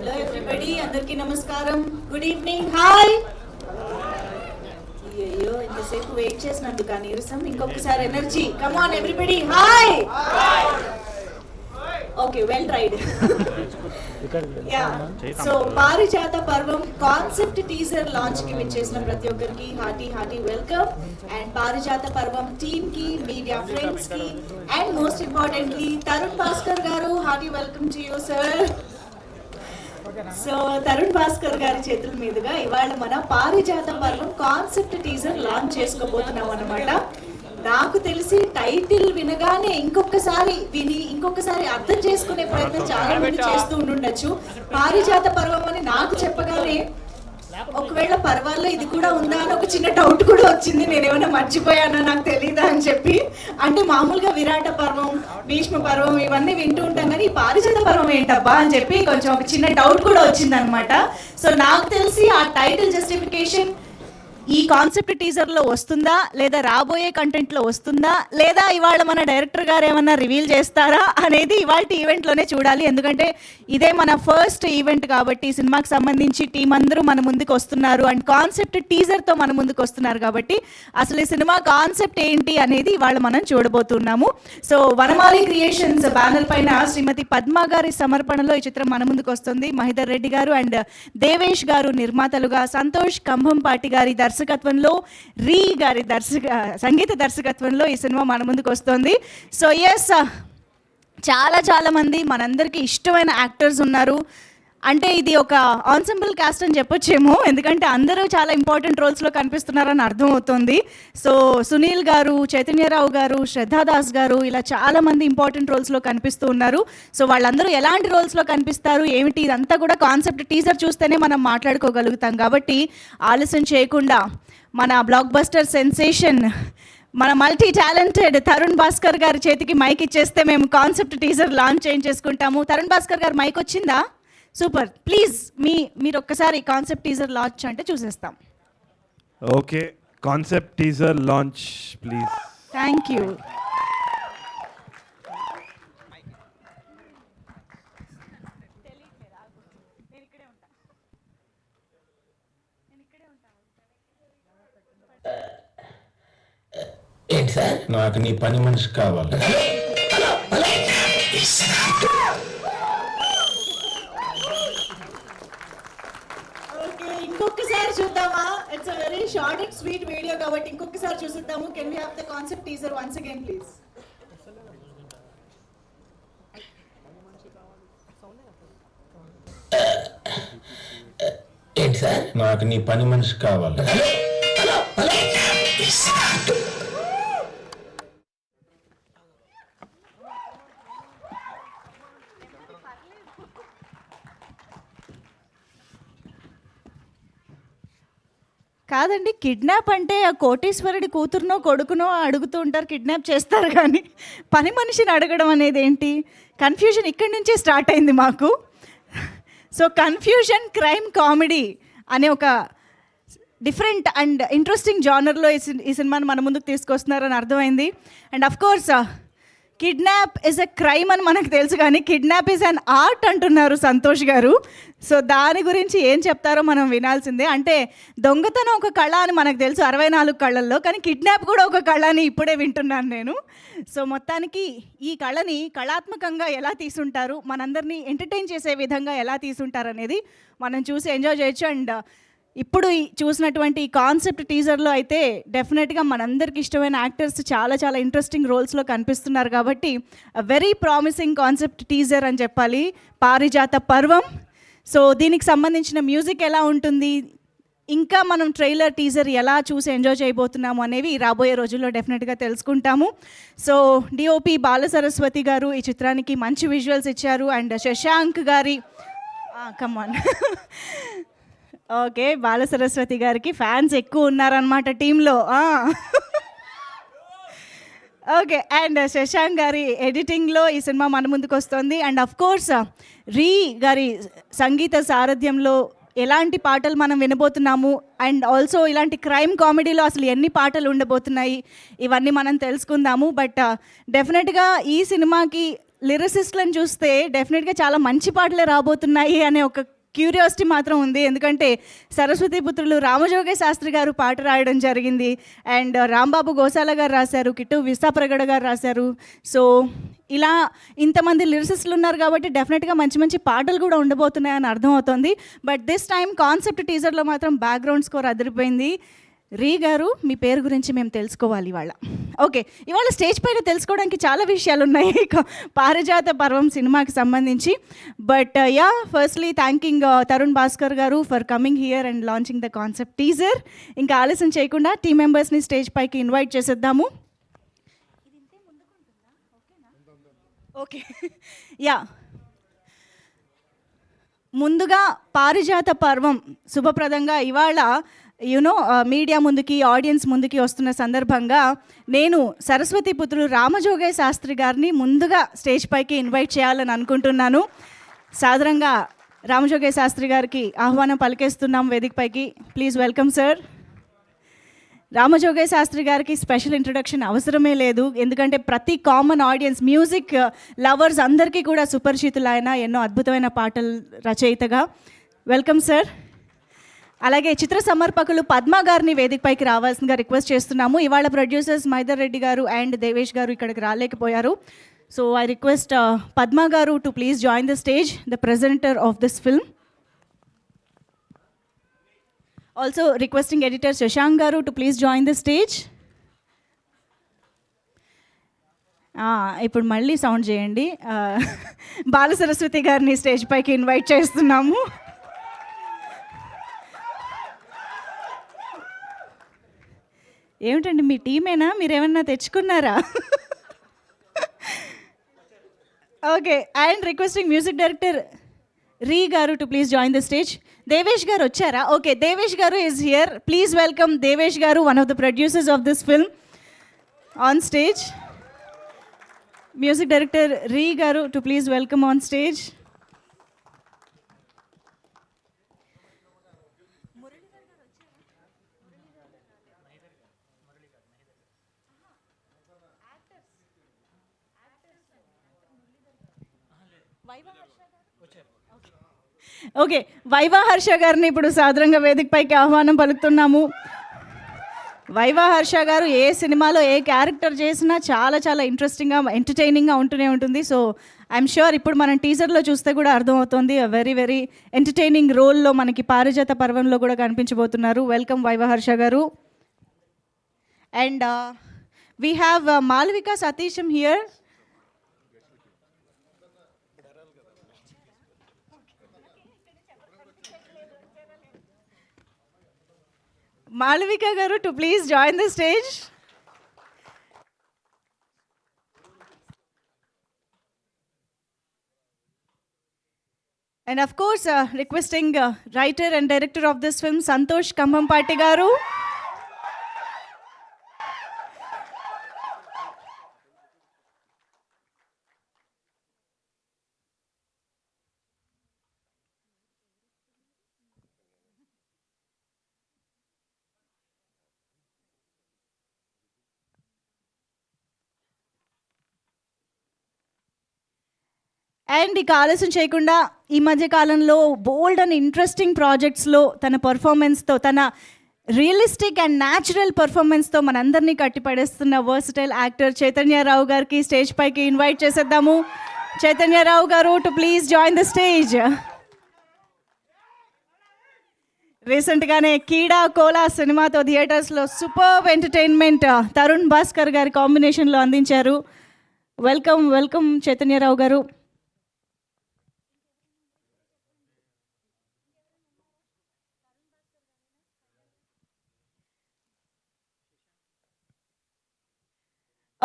Hello everybody, అందరికీ నమస్కారం. Good evening. Hi. అయ్యో ఇంతసేపు వెయిట్ చేసినందుకు ఆ నీరసం. ఇంకొకసారి energy. Come on everybody. Hi. Okay, well tried. Yeah, so పారిజాత పర్వం కాన్సెప్ట్ టీజర్ లాంచ్ కి విచ్చేసిన ప్రతి ఒక్కరికి hearty welcome. And Parijatha Parvam team కి, మీడియా ఫ్రెండ్స్ కి, and most importantly Tarun Bhaskar గారు, hearty welcome to you sir. So Tarun Bhaskar గారి చేతుల మీదుగా ఇవాళ మన పారిజాత పర్వం కాన్సెప్ట్ టీజర్ లాంచ్ చేసుకోబోతున్నాం అన్నమాట. నాకు తెలిసి టైటిల్ వినగానే ఇంకొకసారి అర్థం చేసుకునే ప్రయత్నం చాలా మంది చేస్తూ ఉండుండొచ్చు. పారిజాత పర్వం అని నాకు చెప్పగానే ఒకవేళ పర్వాల్లో ఇది కూడా ఉందా అని ఒక చిన్న డౌట్ కూడా వచ్చింది. నేనేమైనా మర్చిపోయానా, నాకు తెలీదా అని చెప్పి. అంటే మామూలుగా విరాట పర్వం, భీష్మ పర్వం ఇవన్నీ వింటూ ఉంటాం, కానీ ఈ పారిజాత పర్వం ఏంటబ్బా అని చెప్పి కొంచెం ఒక చిన్న డౌట్ కూడా వచ్చింది అనమాట. సో నాకు తెలిసి ఆ టైటిల్ జస్టిఫికేషన్ ఈ కాన్సెప్ట్ టీజర్లో వస్తుందా, లేదా రాబోయే కంటెంట్లో వస్తుందా, లేదా ఇవాళ మన డైరెక్టర్ గారు ఏమన్నా రివీల్ చేస్తారా అనేది ఇవాళ ఈవెంట్లోనే చూడాలి. ఎందుకంటే ఇదే మన ఫస్ట్ ఈవెంట్ కాబట్టి సినిమాకి సంబంధించి టీం అందరూ మన ముందుకు వస్తున్నారు అండ్ కాన్సెప్ట్ టీజర్తో మన ముందుకు వస్తున్నారు కాబట్టి అసలు ఈ సినిమా కాన్సెప్ట్ ఏంటి అనేది ఇవాళ మనం చూడబోతున్నాము. సో వనమాలి క్రియేషన్స్ బ్యానర్ పైన శ్రీమతి పద్మ గారి సమర్పణలో ఈ చిత్రం మన ముందుకు వస్తుంది. మహిదర్ రెడ్డి గారు అండ్ దేవేష్ గారు నిర్మాతలుగా, సంతోష్ కంభంపాటి గారి దర్శకత్వంలో, రీ గారి సంగీత దర్శకత్వంలో ఈ సినిమా మన ముందుకు వస్తుంది. సో ఎస్, చాలా మంది మనందరికీ ఇష్టమైన యాక్టర్స్ ఉన్నారు. అంటే ఇది ఒక ఆన్సెంబుల్ కాస్ట్ అని చెప్పొచ్చేమో, ఎందుకంటే అందరూ చాలా ఇంపార్టెంట్ రోల్స్లో కనిపిస్తున్నారని అర్థం అవుతుంది. సో సునీల్ గారు, చైతన్యరావు గారు, శ్రద్ధాదాస్ గారు, ఇలా చాలామంది ఇంపార్టెంట్ రోల్స్లో కనిపిస్తూ ఉన్నారు. సో వాళ్ళందరూ ఎలాంటి రోల్స్లో కనిపిస్తారు ఏమిటి ఇదంతా కూడా కాన్సెప్ట్ టీజర్ చూస్తేనే మనం మాట్లాడుకోగలుగుతాం. కాబట్టి ఆలస్యం చేయకుండా మన బ్లాక్ బస్టర్ సెన్సేషన్, మన మల్టీ టాలెంటెడ్ తరుణ్ భాస్కర్ గారి చేతికి మైక్ ఇచ్చేస్తే మేము కాన్సెప్ట్ టీజర్ లాంచ్ చేసుకుంటాము. తరుణ్ భాస్కర్ గారు మైక్ వచ్చిందా? సూపర్. ప్లీజ్ మీరు ఒక్కసారి కాన్సెప్ట్ టీజర్ లాంచ్ అంటే చూసేస్తాం. Okay, concept teaser launch please. Thank you. ఏంటి సార్? నాకు నీ పని మనిషి కావాలి. ఇంకొకసారి చూద్దామా? It's a very short and sweet video కాబట్టి ఇంకొకసారి చూసిద్దాము. Can we have the concept teaser once again please? ఏంటి సార్? నాకు నీ పని మనిషి కావాలి. కాదండి, కిడ్నాప్ అంటే ఆ కోటీశ్వరుడి కూతురునో కొడుకునో అడుగుతూ ఉంటారు, కిడ్నాప్ చేస్తారు, కానీ పని మనిషిని అడగడం అనేది ఏంటి? కన్ఫ్యూజన్ ఇక్కడి నుంచే స్టార్ట్ అయింది మాకు. సో కన్ఫ్యూజన్ క్రైమ్ కామెడీ అనే ఒక డిఫరెంట్ అండ్ ఇంట్రెస్టింగ్ జానర్లో ఈ సినిమాని మన ముందుకు తీసుకొస్తున్నారని అర్థమైంది. And of course kidnap is a crime అని మనకు తెలుసు, కానీ కిడ్నాప్ ఇస్ అన్ ఆర్ట్ అంటున్నారు సంతోష్ గారు. సో దాని గురించి ఏం చెప్తారో మనం వినాల్సిందే. అంటే దొంగతనం ఒక కళ అని మనకు తెలుసు 64 కళల్లో, కానీ కిడ్నాప్ కూడా ఒక కళ అని ఇప్పుడే వింటున్నాను నేను. సో మొత్తానికి ఈ కళని కళాత్మకంగా ఎలా తీసుంటారు, మనందరినీ ఎంటర్టైన్ చేసే విధంగా ఎలా తీసుంటారు అనేది మనం చూసి ఎంజాయ్ చేయొచ్చు. అండ్ ఇప్పుడు చూసినటువంటి ఈ కాన్సెప్ట్ టీజర్లో అయితే డెఫినెట్గా మనందరికి ఇష్టమైన యాక్టర్స్ చాలా ఇంట్రెస్టింగ్ రోల్స్లో కనిపిస్తున్నారు కాబట్టి వెరీ ప్రామిసింగ్ కాన్సెప్ట్ టీజర్ అని చెప్పాలి పారిజాత పర్వం. సో దీనికి సంబంధించిన మ్యూజిక్ ఎలా ఉంటుంది, ఇంకా మనం ట్రైలర్ టీజర్ ఎలా చూసి ఎంజాయ్ చేయబోతున్నాము అనేవి రాబోయే రోజుల్లో డెఫినెట్గా తెలుసుకుంటాము. సో డిఓపి బాలసరస్వతి గారు ఈ చిత్రానికి మంచి విజువల్స్ ఇచ్చారు. అండ్ శశాంక్ గారి కమాన్ ఓకే, బాలసరస్వతి గారికి ఫ్యాన్స్ ఎక్కువ ఉన్నారనమాట టీంలో. ఓకే, అండ్ శశాంక్ గారి ఎడిటింగ్లో ఈ సినిమా మన ముందుకు వస్తుంది. అండ్ అఫ్ కోర్స్ రీ గారి సంగీత సారథ్యంలో ఎలాంటి పాటలు మనం వినబోతున్నాము, అండ్ ఆల్సో ఇలాంటి క్రైమ్ కామెడీలో అసలు ఎన్ని పాటలు ఉండబోతున్నాయి ఇవన్నీ మనం తెలుసుకుందాము. బట్ డెఫినెట్గా ఈ సినిమాకి లిరిసిస్ట్లను చూస్తే డెఫినెట్గా చాలా మంచి పాటలే రాబోతున్నాయి అనే ఒక క్యూరియాసిటీ మాత్రం ఉంది. ఎందుకంటే సరస్వతి పుత్రులు రామజోగే శాస్త్రి గారు పాట రాయడం జరిగింది, అండ్ రాంబాబు గోసాల గారు రాశారు, కిట్టు విశాప్రగడ గారు రాశారు. సో ఇలా ఇంతమంది లిరిసిస్టులు ఉన్నారు కాబట్టి డెఫినెట్గా మంచి మంచి పాటలు కూడా ఉండబోతున్నాయని అర్థమవుతుంది. బట్ దిస్ టైం కాన్సెప్ట్ టీజర్లో మాత్రం బ్యాక్గ్రౌండ్ స్కోర్ అదిరిపోయింది. రీ గారు, మీ పేరు గురించి మేము తెలుసుకోవాలి ఇవాళ. ఓకే, ఇవాళ స్టేజ్ పైన తెలుసుకోవడానికి చాలా విషయాలు ఉన్నాయి పారిజాత పర్వం సినిమాకి సంబంధించి. But yeah, firstly thanking Tarun Bhaskar గారు for coming here and launching the concept teaser. ఇంకా ఆలస్యం చేయకుండా టీం మెంబర్స్ని స్టేజ్ పైకి ఇన్వైట్ చేసేద్దాము. ఓకే యా, ముందుగా పారిజాత పర్వం శుభప్రదంగా ఇవాళ మీడియా ముందుకి, ఆడియన్స్ ముందుకి వస్తున్న సందర్భంగా నేను సరస్వతి పుత్రులు రామజోగయ్య శాస్త్రి గారిని ముందుగా స్టేజ్ పైకి ఇన్వైట్ చేయాలని అనుకుంటున్నాను. సాధారణంగా రామజోగయ్య శాస్త్రి గారికి ఆహ్వానం పలికేస్తున్నాం వేదిక పైకి. Please welcome sir. Ramajogayya Sastry గారికి స్పెషల్ ఇంట్రొడక్షన్ అవసరమే లేదు, ఎందుకంటే ప్రతి కామన్ ఆడియన్స్, మ్యూజిక్ లవర్స్ అందరికీ కూడా సుపరిచితులైన ఎన్నో అద్భుతమైన పాటల రచయితగా. Welcome sir. అలాగే చిత్ర సమర్పకులు పద్మ గారిని వేదికపైకి రావాల్సిందిగా రిక్వెస్ట్ చేస్తున్నాము. ఇవాళ ప్రొడ్యూసర్స్ మైదర్ రెడ్డి గారు అండ్ దేవేష్ గారు ఇక్కడికి రాలేకపోయారు. సో ఐ రిక్వెస్ట్ పద్మ గారు to please join the stage, the presenter of this film. Also requesting editor Shashank గారు to please join the stage. ఇప్పుడు మళ్ళీ సౌండ్ చేయండి. బాల సరస్వతి గారిని స్టేజ్ పైకి ఇన్వైట్ చేస్తున్నాము. ఏమిటండి మీ టీమేనా, మీరేమన్నా తెచ్చుకున్నారా? Okay, and requesting music director Rie గారు to please join the stage. Devesh గారు వచ్చారా? ఓకే, దేవేష్ గారు is here. Please welcome Devesh గారు, one of the producers of this film, on stage. Music director Rie గారు to please welcome on stage. Okay, Viva Harsha గారిని ఇప్పుడు సాధారణంగా వేదిక పైకి ఆహ్వానం పలుకుతున్నాము. వైవా హర్ష గారు ఏ సినిమాలో ఏ క్యారెక్టర్ చేసినా చాలా చాలా ఇంట్రెస్టింగ్గా, ఎంటర్టైనింగ్గా ఉంటూనే ఉంటుంది. సో ఐఎమ్ ష్యూర్ ఇప్పుడు మనం టీజర్లో చూస్తే కూడా అర్థమవుతుంది, వెరీ వెరీ ఎంటర్టైనింగ్ రోల్లో మనకి పారిజాత పర్వంలో కూడా కనిపించబోతున్నారు. వెల్కమ్ వైవా హర్ష గారు. And we have Malavika Satheesan here. Malavika garu to please join the stage. And of course, requesting writer and director of this film, Santosh Kammampati garu. And ఇక ఆలస్యం చేయకుండా ఈ మధ్య కాలంలో బోల్డ్ అండ్ ఇంట్రెస్టింగ్ ప్రాజెక్ట్స్లో తన పర్ఫార్మెన్స్తో, తన రియలిస్టిక్ అండ్ న్యాచురల్ పర్ఫార్మెన్స్తో మనందరినీ కట్టిపడేస్తున్న వర్సటైల్ యాక్టర్ చైతన్యరావు గారికి స్టేజ్ పైకి ఇన్వైట్ చేసేద్దాము. చైతన్యరావు గారు to please join the stage. రీసెంట్గానే కీడా కోలా సినిమాతో థియేటర్స్లో సూపర్ ఎంటర్టైన్మెంట్ తరుణ్ భాస్కర్ గారి కాంబినేషన్లో అందించారు. వెల్కమ్ వెల్కమ్ చైతన్యరావు గారు.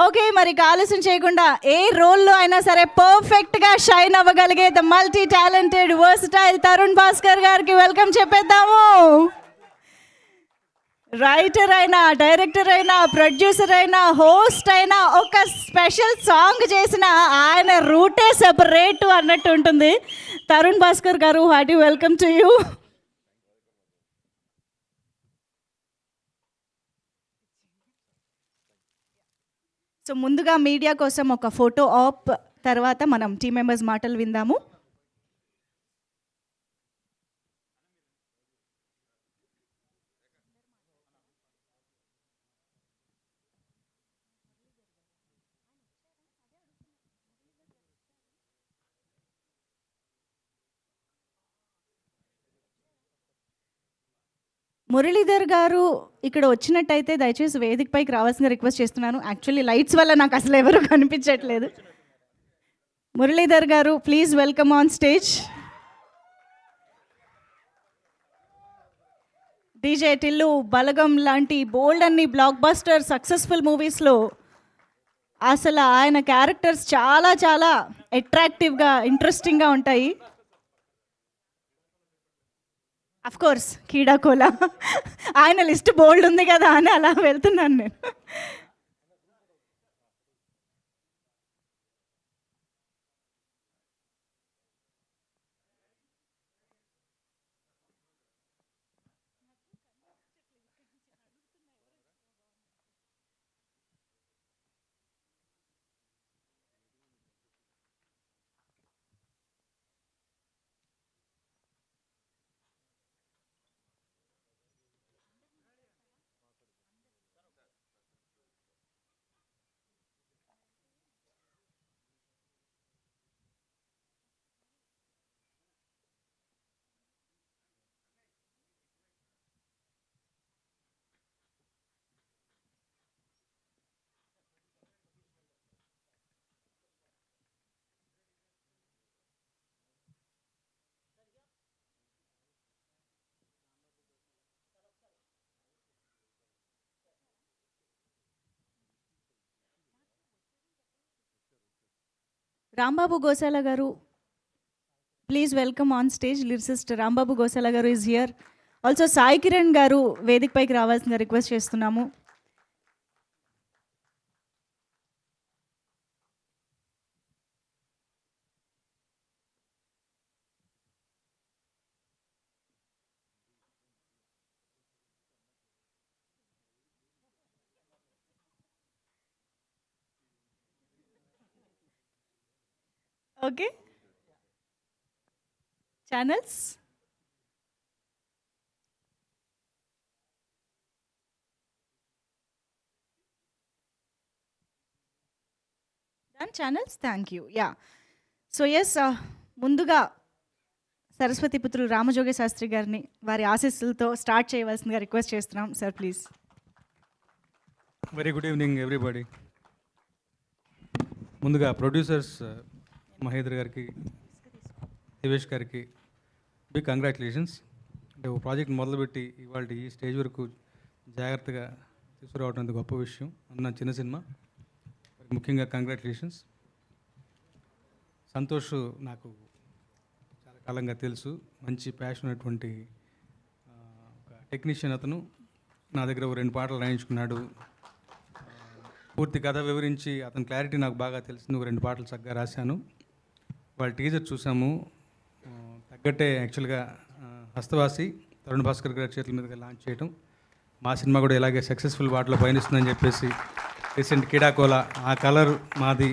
ఓకే, మరి ఆలస్యం చేయకుండా ఏ రోల్లో అయినా సరే పర్ఫెక్ట్గా షైన్ అవ్వగలిగే the multi talented versatile Tarun Bhaskar గారికి వెల్కమ్ చెప్పేద్దాము. రైటర్ అయినా, డైరెక్టర్ అయినా, ప్రొడ్యూసర్ అయినా, హోస్ట్ అయినా, ఒక స్పెషల్ సాంగ్ చేసిన ఆయన రూటే సెపరేట్ అన్నట్టు ఉంటుంది. తరుణ్ భాస్కర్ గారు, hearty welcome to you. So ముందుగా మీడియా కోసం ఒక ఫోటో ఆప్ తర్వాత మనం టీం మెంబర్స్ మాటలు విందాము. మురళీధర్ గారు ఇక్కడ వచ్చినట్టయితే దయచేసి వేదికపైకి రావాల్సిన రిక్వెస్ట్ చేస్తున్నాను. యాక్చువల్లీ లైట్స్ వల్ల నాకు అసలు ఎవరు కనిపించట్లేదు. మురళీధర్ గారు please welcome on stage. DJ Tillu, Balagam లాంటి బోల్డ్ అన్ని బ్లాక్ బస్టర్ సక్సెస్ఫుల్ మూవీస్లో అసలు ఆయన క్యారెక్టర్స్ చాలా చాలా అట్రాక్టివ్గా ఇంట్రెస్టింగ్గా ఉంటాయి. అఫ్ కోర్స్ కీడాకోలా ఆయన లిస్ట్ బోల్డ్ ఉంది కదా అని అలా వెళ్తున్నాను నేను. రాంబాబు గోశాల గారు please welcome on stage. Lyricist Rambabu Goshala గారు is here. Also Sai Kiran గారు వేదికపైకి రావాల్సిన రిక్వెస్ట్ చేస్తున్నాము. Okay channels, done channels, thank you. Yeah so yes, ముందుగా సరస్వతి పుత్రులు రామజోగ శాస్త్రి గారిని వారి ఆశీస్సులతో స్టార్ట్ చేయవలసిందిగా రిక్వెస్ట్ చేస్తున్నాం. Sir please. Very good evening everybody. ముందుగా ప్రొడ్యూసర్స్ మహేంద్ర గారికి, దివేష్ గారికి బిగ్ కంగ్రాచులేషన్స్. అంటే ఒక ప్రాజెక్ట్ మొదలుపెట్టి ఇవాళ ఈ స్టేజ్ వరకు జాగ్రత్తగా తీసుకురావడం గొప్ప విషయం. అన్న చిన్న సినిమా, ముఖ్యంగా కంగ్రాచులేషన్స్. సంతోష్ నాకు చాలా కాలంగా తెలుసు, మంచి ప్యాషన్ ఉన్నటువంటి ఒక టెక్నీషియన్. అతను నా దగ్గర 2 పాటలు రాయించుకున్నాడు. పూర్తి కథ వివరించి అతని క్లారిటీ నాకు బాగా తెలిసింది. 2 పాటలు చక్కగా రాశాను. వాళ్ళ టీజర్ చూసాము, తగ్గట్టే యాక్చువల్గా హస్తవాసి తరుణ్ భాస్కర్ గారి చేతుల మీదుగా లాంచ్ చేయటం. మా సినిమా కూడా ఇలాగే సక్సెస్ఫుల్ వాటిలో పయనిస్తుందని చెప్పేసి రీసెంట్ కీడాకోలా ఆ కలర్ మాది,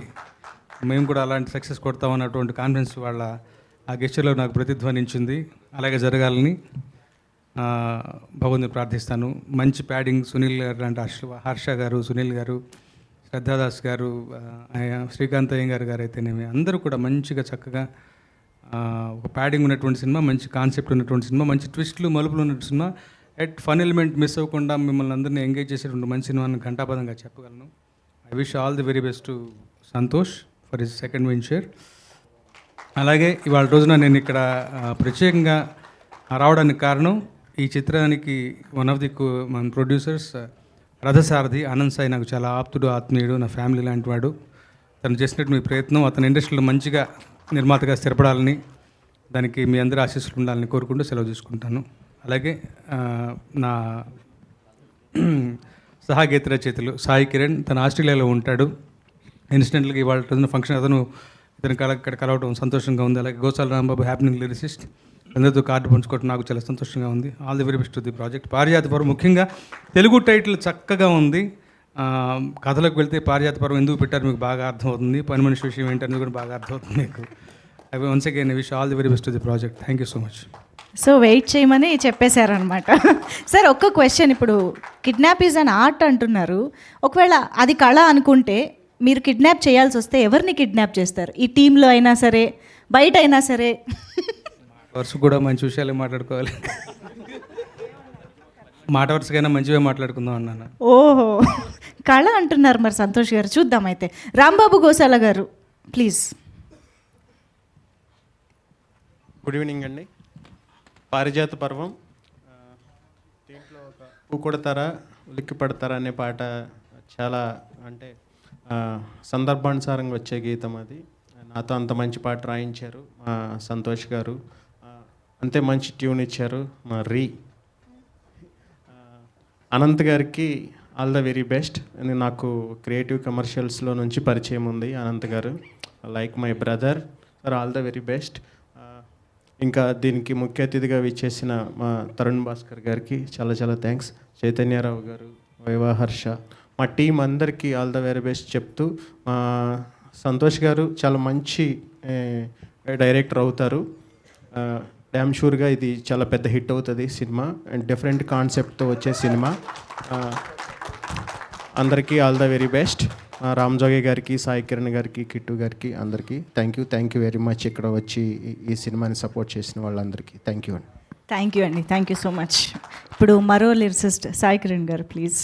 మేము కూడా అలాంటి సక్సెస్ కొడతామన్నటువంటి కాన్ఫిడెన్స్ వాళ్ళ ఆ గెస్చర్లో నాకు ప్రతిధ్వనించింది. అలాగే జరగాలని భగవంతుని ప్రార్థిస్తాను. మంచి ప్యాడింగ్ సునీల్ గారు లాంటి హర్ష గారు, సునీల్ గారు, శ్రద్ధాదాస్ గారు, శ్రీకాంత్ అయ్యంగారు గారు అయితేనేమి అందరూ కూడా మంచిగా చక్కగా ఒక ప్యాడింగ్ ఉన్నటువంటి సినిమా, మంచి కాన్సెప్ట్ ఉన్నటువంటి సినిమా, మంచి ట్విస్ట్లు మలుపులు ఉన్నటువంటి cinema, at fun element miss అవ్వకుండా మిమ్మల్ని అందరినీ ఎంగేజ్ చేసేటువంటి మంచి సినిమాని ఘంటాపదంగా చెప్పగలను. I wish all the very best to Santosh for his second venture. అలాగే ఇవాళ రోజున నేను ఇక్కడ ప్రత్యేకంగా రావడానికి కారణం, ఈ చిత్రానికి వన్ ఆఫ్ ది మన ప్రొడ్యూసర్స్ రథసారథి ఆనంద్ సాయి నాకు చాలా ఆప్తుడు, ఆత్మీయుడు, నా ఫ్యామిలీ లాంటి వాడు. తను చేసినట్టు మీ ప్రయత్నం అతని ఇండస్ట్రీలో మంచిగా నిర్మాతగా స్థిరపడాలని, దానికి మీ అందరి ఆశీస్సులు ఉండాలని కోరుకుంటూ సెలవు తీసుకుంటాను. అలాగే నా సహాగీత రచయితలు సాయి కిరణ్, తను ఆస్ట్రేలియాలో ఉంటాడు. ఇన్సిడెంట్గా ఇవాళ రోజున ఫంక్షన్ అతను ఇక్కడ కలవడం సంతోషంగా ఉంది. అలాగే గోసాల రాంబాబు హ్యాపీనింగ్ లిరిసిస్ట్, అందరితో కార్డు పంచుకోవడం నాకు చాలా సంతోషంగా ఉంది. All the very best to the project. పారిజాత పర్వం ముఖ్యంగా తెలుగు టైటిల్ చక్కగా ఉంది. కథలోకి వెళ్తే పారిజాత పర్వం ఎందుకు పెట్టారు మీకు బాగా అర్థమవుతుంది, పని మనిషి విషయం ఏంటనేది కూడా బాగా అర్థమవుతుంది మీకు. అవి once again wish all the very best to the project. Thank you so much. So wait చేయమని చెప్పేశారనమాట. సార్ ఒక్క క్వశ్చన్, ఇప్పుడు కిడ్నాప్ ఈజ్ అన్ ఆర్ట్ అంటున్నారు, ఒకవేళ అది కళ అనుకుంటే మీరు కిడ్నాప్ చేయాల్సి వస్తే ఎవరిని కిడ్నాప్ చేస్తారు? ఈ టీంలో అయినా సరే బయట అయినా సరే. వరుస కూడా మంచి విషయాలే మాట్లాడుకోవాలి, మాట వరుసకైనా మంచివే మాట్లాడుకుందాం అన్నాను. ఓహో, కళ అంటున్నారు మరి సంతోష్ గారు. చూద్దాం అయితే. రాంబాబు గోసాల గారు ప్లీజ్. గుడ్ ఈవినింగ్ అండి. పారిజాత పర్వం దీంట్లో ఒక ఊకొడతారా ఉలిక్కి పడతారా అనే పాట చాలా అంటే సందర్భానుసారంగా వచ్చే గీతం అది. నాతో అంత మంచి పాట రాయించారు మా సంతోష్ గారు, అంతే మంచి ట్యూన్ ఇచ్చారు మా అనంత్ గారికి ఆల్ ద వెరీ బెస్ట్. నాకు క్రియేటివ్ కమర్షియల్స్లో నుంచి పరిచయం ఉంది అనంత్ గారు, like my brother sir. All the very best. ఇంకా దీనికి ముఖ్య అతిథిగా విచ్చేసిన మా తరుణ్ భాస్కర్ గారికి చాలా చాలా థ్యాంక్స్. చైతన్యరావు గారు, వైవా, హర్ష, మా టీం అందరికీ ఆల్ ద వెరీ బెస్ట్ చెప్తూ, మా సంతోష్ గారు చాలా మంచి డైరెక్టర్ అవుతారు. డ్యామ్ షూర్గా ఇది చాలా పెద్ద హిట్ అవుతుంది సినిమా, అండ్ డిఫరెంట్ కాన్సెప్ట్తో వచ్చే సినిమా. అందరికీ all the very best. Ram Jogi గారికి, సాయి కిరణ్ గారికి, కిట్టు గారికి అందరికీ థ్యాంక్ యూ వెరీ మచ్. ఇక్కడ వచ్చి ఈ సినిమాని సపోర్ట్ చేసిన వాళ్ళందరికీ థ్యాంక్ యూ అండి. Thank you so much. ఇప్పుడు మరో లిరిసిస్ట్ సాయి కిరణ్ గారు ప్లీజ్.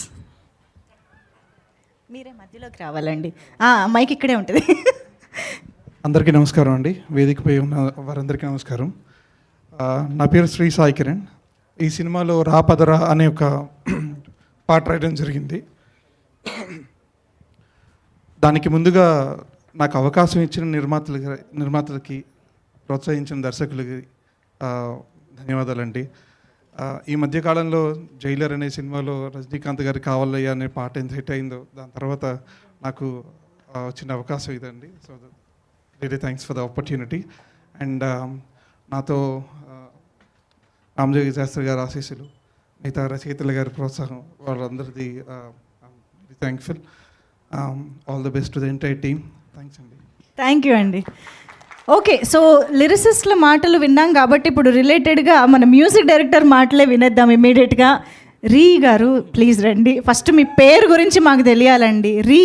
మీరే మధ్యలోకి రావాలండి, మైక్ ఇక్కడే ఉంటుంది. అందరికీ నమస్కారం అండి, వేదికపై ఉన్న వారందరికీ నమస్కారం. నా పేరు శ్రీ సాయి కిరణ్. ఈ సినిమాలో రా పదరా అనే ఒక పాట రాయడం జరిగింది. దానికి ముందుగా నాకు అవకాశం ఇచ్చిన నిర్మాతలకి ప్రోత్సహించిన దర్శకులకి ధన్యవాదాలండి. ఈ మధ్యకాలంలో జైలర్ అనే సినిమాలో రజనీకాంత్ గారి కావాలయ్య అనే పాట ఎంత హిట్ అయిందో, దాని తర్వాత నాకు వచ్చిన అవకాశం ఇదండి. So really thanks for the opportunity. And నాతో రామజోగి శాస్త్రి గారి ఆశీస్సులు, మిగతా రచయితల గారి ప్రోత్సాహం, వాళ్ళందరిది very thankful. All the best to the entire team. Thanks అండి. థ్యాంక్ యూ అండి. ఓకే, సో లిరిసిస్ట్ల మాటలు విన్నాం కాబట్టి ఇప్పుడు రిలేటెడ్గా మన మ్యూజిక్ డైరెక్టర్ మాటలే వినేద్దాం ఇమీడియట్గా. రీ గారు ప్లీజ్ రండి. ఫస్ట్ మీ పేరు గురించి మాకు తెలియాలండి. రీ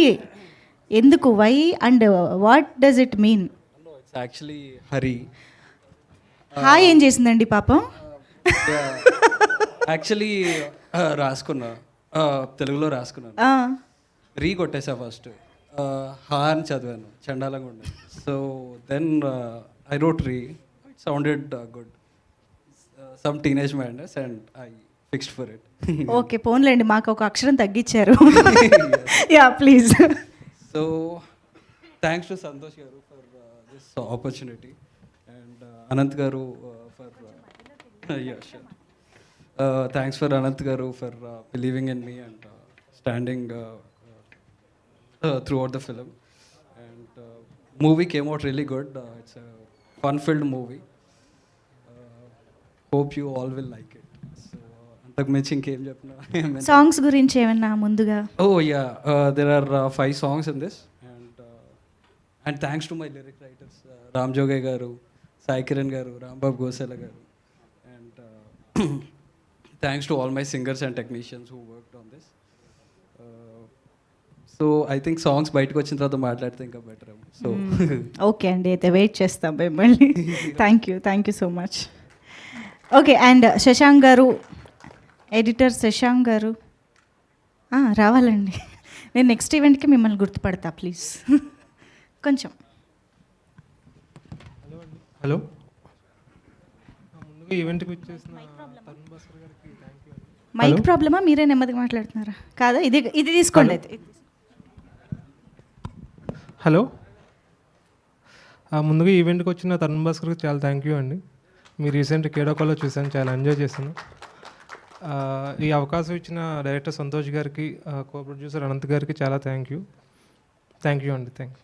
ఎందుకు, why and what does it mean? Actually Hari. Hi ఏం చేసిందండి పాపం? యాక్చువల్లీ రాసుకున్నా, తెలుగులో రాసుకున్నాను, రీ కొట్టేసా ఫస్ట్, హా అని చదివాను, చండాలంగా ఉండేది. So then I wrote re, it sounded good, some teenage madness and I fixed for it. Okay, పోన్లేండి, మాకు ఒక అక్షరం తగ్గించారు. Yeah please. So thanks to Santosh గారు for this opportunity and Anant గారు ఫర్ థ్యాంక్స్ ఫర్ అనంత్ గారు for believing in me and standing throughout the film. And movie came out really good. It's a fun-filled movie. Hope you all will like it. So antaku minchi inkem cheppna. Songs గురించి ఏమన్నా ముందుగా? Oh yeah, there are 5 songs in this, and thanks to my lyric writers, Ram Joge garu, Sai Kiran garu, Rambab Gosala garu, and thanks to all my singers and technicians who worked on this. So I think songs బయటకు వచ్చిన తర్వాత మాట్లాడితే ఇంకా better. So okay అండి, అయితే wait చేస్తాం మిమ్మల్ని. Thank you so much. Okay, and Shashank గారు, ఎడిటర్ శశాంక్ గారు రావాలండి. నేను నెక్స్ట్ ఈవెంట్కి మిమ్మల్ని గుర్తుపడతా ప్లీజ్. కొంచెం హలో, ముందుగా ఈవెంట్కి వచ్చేసిన తరుణ్ భాస్కర్ గారికి థ్యాంక్ యూ. మైక్ ప్రాబ్లమా, మీరే నెమ్మదిగా మాట్లాడుతున్నారా? కాదా, ఇది తీసుకోండి అయితే. హలో, ముందుగా ఈవెంట్కి వచ్చిన తరుణ్ భాస్కర్కి చాలా థ్యాంక్ యూ అండి. మీ రీసెంట్ కేడోకాలో చూసాను, చాలా ఎంజాయ్ చేశాను. ఈ అవకాశం ఇచ్చిన డైరెక్టర్ సంతోష్ గారికి, కో ప్రొడ్యూసర్ అనంత్ గారికి చాలా థ్యాంక్ యూ అండి. థ్యాంక్స్.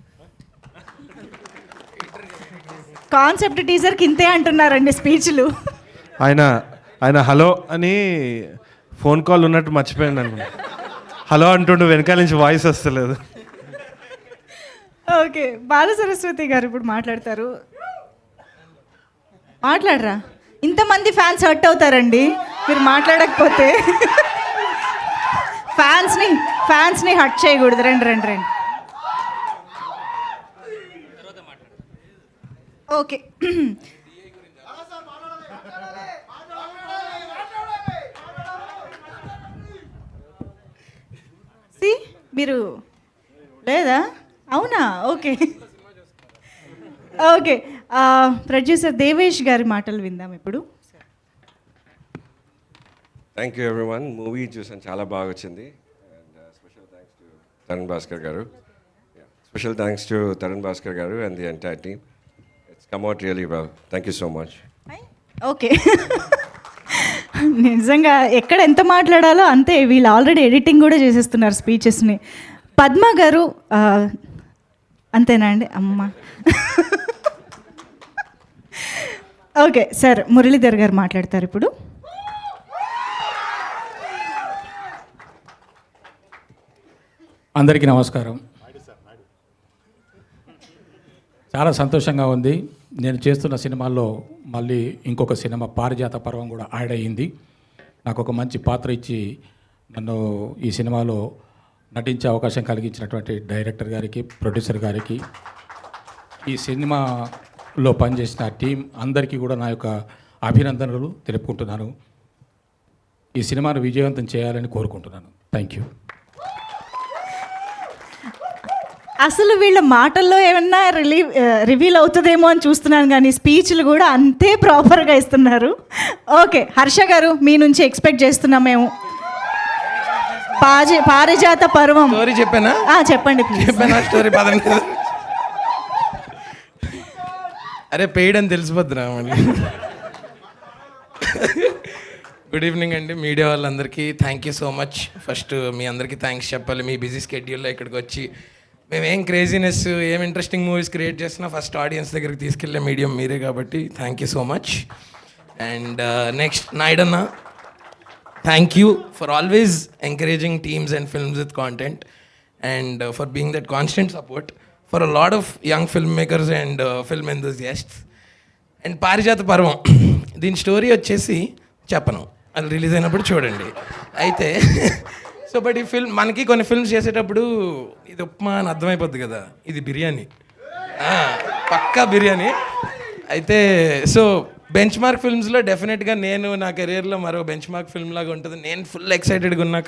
కాన్సెప్ట్ టీజర్కి ఇంతే అంటున్నారండి స్పీచ్లు. ఆయన హలో అని ఫోన్ కాల్ ఉన్నట్టు మర్చిపోయాను అనుకున్నా. హలో అంటుండు, వెనకాల నుంచి వాయిస్ వస్తలేదు. ఓకే, బాల సరస్వతి గారు ఇప్పుడు మాట్లాడతారు. మాట్లాడరా, ఇంతమంది ఫ్యాన్స్ హర్ట్ అవుతారండి మీరు మాట్లాడకపోతే. ఫ్యాన్స్ని హర్ట్ చేయకూడదు. రండి. ఓకే, మీరు లేదా? అవునా? ఓకే, ప్రొడ్యూసర్ దేవేష్ గారి మాటలు విందాం ఇప్పుడు. Thank you everyone. మూవీ చూసాను, చాలా బాగా వచ్చింది. And special thanks to Tarun Bhaskar గారు and the entire team. It's come out really well. Thank you so much. Okay, నిజంగా ఎక్కడ ఎంత మాట్లాడాలో అంతే. వీళ్ళు ఆల్రెడీ ఎడిటింగ్ కూడా చేసేస్తున్నారు స్పీచెస్ని. పద్మ గారు అంతేనా అండి? అమ్మ. ఓకే సార్, మురళీధర్ గారు మాట్లాడతారు ఇప్పుడు. అందరికీ నమస్కారం. చాలా సంతోషంగా ఉంది. నేను చేస్తున్న సినిమాల్లో మళ్ళీ ఇంకొక సినిమా పారిజాత పర్వం కూడా యాడ్ అయ్యింది. నాకు ఒక మంచి పాత్ర ఇచ్చి నన్ను ఈ సినిమాలో నటించే అవకాశం కలిగించినటువంటి డైరెక్టర్ గారికి, ప్రొడ్యూసర్ గారికి, ఈ సినిమాలో పనిచేసిన టీం అందరికీ కూడా నా యొక్క అభినందనలు తెలుపుకుంటున్నాను. ఈ సినిమాను విజయవంతం చేయాలని కోరుకుంటున్నాను. Thank you. అసలు వీళ్ళ మాటల్లో ఏమన్నా రివీల్ అవుతుందేమో అని చూస్తున్నాను, కానీ స్పీచ్లు కూడా అంతే ప్రాపర్గా ఇస్తున్నారు. ఓకే, హర్ష గారు మీ నుంచి ఎక్స్పెక్ట్ చేస్తున్నాం మేము. పారిజాత పర్వం స్టోరీ చెప్పానా? చెప్పండి ప్లీజ్. చెప్పానా స్టోరీ? పదండి. అరే పెయిడ్ అని తెలిసిపోద్దురా మళ్ళీ. గుడ్ ఈవినింగ్ అండి మీడియా వాళ్ళందరికీ. Thank you so much. First మీ అందరికీ థ్యాంక్స్ చెప్పాలి. మీ బిజీ స్కెడ్యూల్లో ఇక్కడికి వచ్చి మేమేం క్రేజీనెస్, ఏం ఇంట్రెస్టింగ్ మూవీస్ క్రియేట్ చేసినా ఫస్ట్ ఆడియన్స్ దగ్గరికి తీసుకెళ్ళే మీడియం మీరే, కాబట్టి thank you so much. And next నాయుడన్న, thank you for always encouraging teams and films with content and for being that constant support for a lot of young film makers and film enthusiasts. And Parijatha Parvam, దీని story వచ్చేసి చెప్పను, అది release అయినప్పుడు చూడండి. అయితే so but ఈ film మనకి కొన్ని ఫిల్మ్స్ చేసేటప్పుడు ఇది ఉప్మా అని అర్థమైపోద్ది కదా, ఇది బిర్యానీ, పక్కా బిర్యానీ. అయితే సో బెంచ్ మార్క్ ఫిల్మ్స్లో డెఫినెట్గా నేను నా కెరీర్లో మరో బెంచ్ మార్క్ ఫిల్మ్ లాగా ఉంటుంది. నేను ఫుల్ ఎక్సైటెడ్గా ఉన్నా